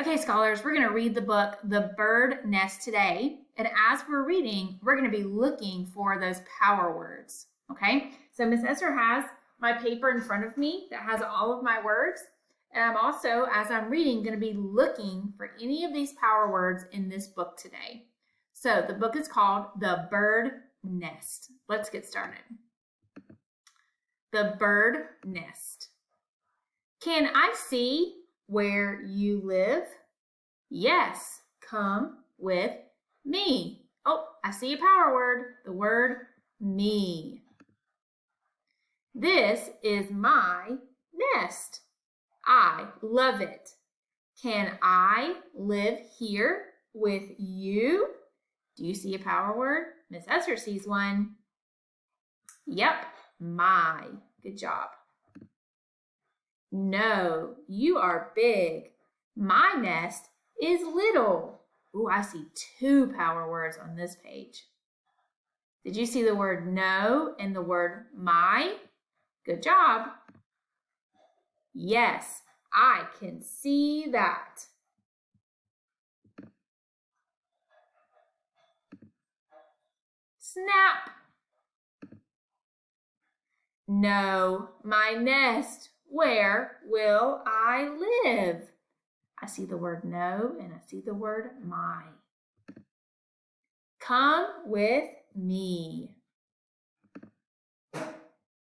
Okay, scholars, we're going to read the book, The Bird Nest, today. And as we're reading, we're going to be looking for those power words. Okay, so Miss Esther has my paper in front of me that has all of my words. And I'm also, as I'm reading, going to be looking for any of these power words in this book today. So the book is called The Bird Nest. Let's get started. The Bird Nest. Can I see where you live? Yes, come with me. Oh, I see a power word, the word me. This is my nest. I love it. Can I live here with you? Do you see a power word? Miss Esther sees one. Yep, my. Good job. No, you are big. My nest is little. Ooh, I see two power words on this page. Did you see the word no and the word my? Good job. Yes, I can see that. Snap. No, my nest. Where will I live? I see the word no and I see the word my. Come with me.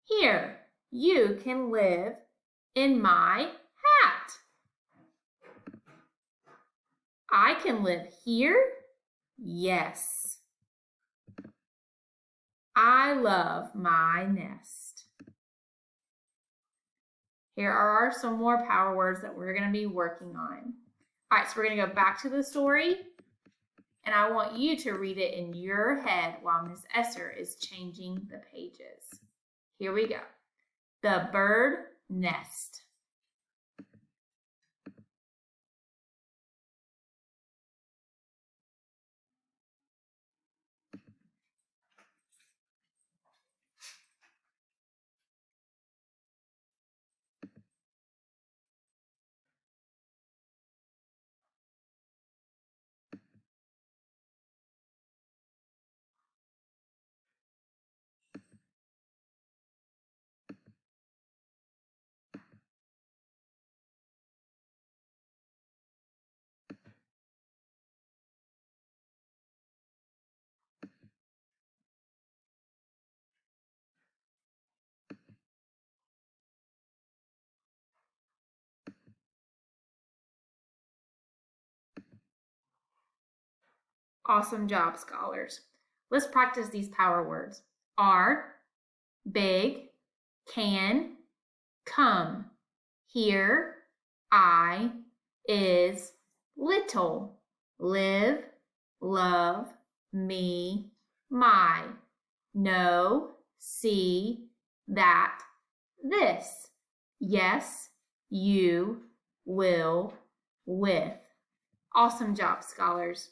Here, you can live in my hat. I can live here? Yes. I love my nest. Here are some more power words that we're going to be working on. All right, so we're going to go back to the story, and I want you to read it in your head while Miss Esther is changing the pages. Here we go. The Bird Nest. Awesome job, scholars. Let's practice these power words. Are, big, can, come, here, I, is, little, live, love, me, my, know, see, that, this, yes, you, will, with. Awesome job, scholars.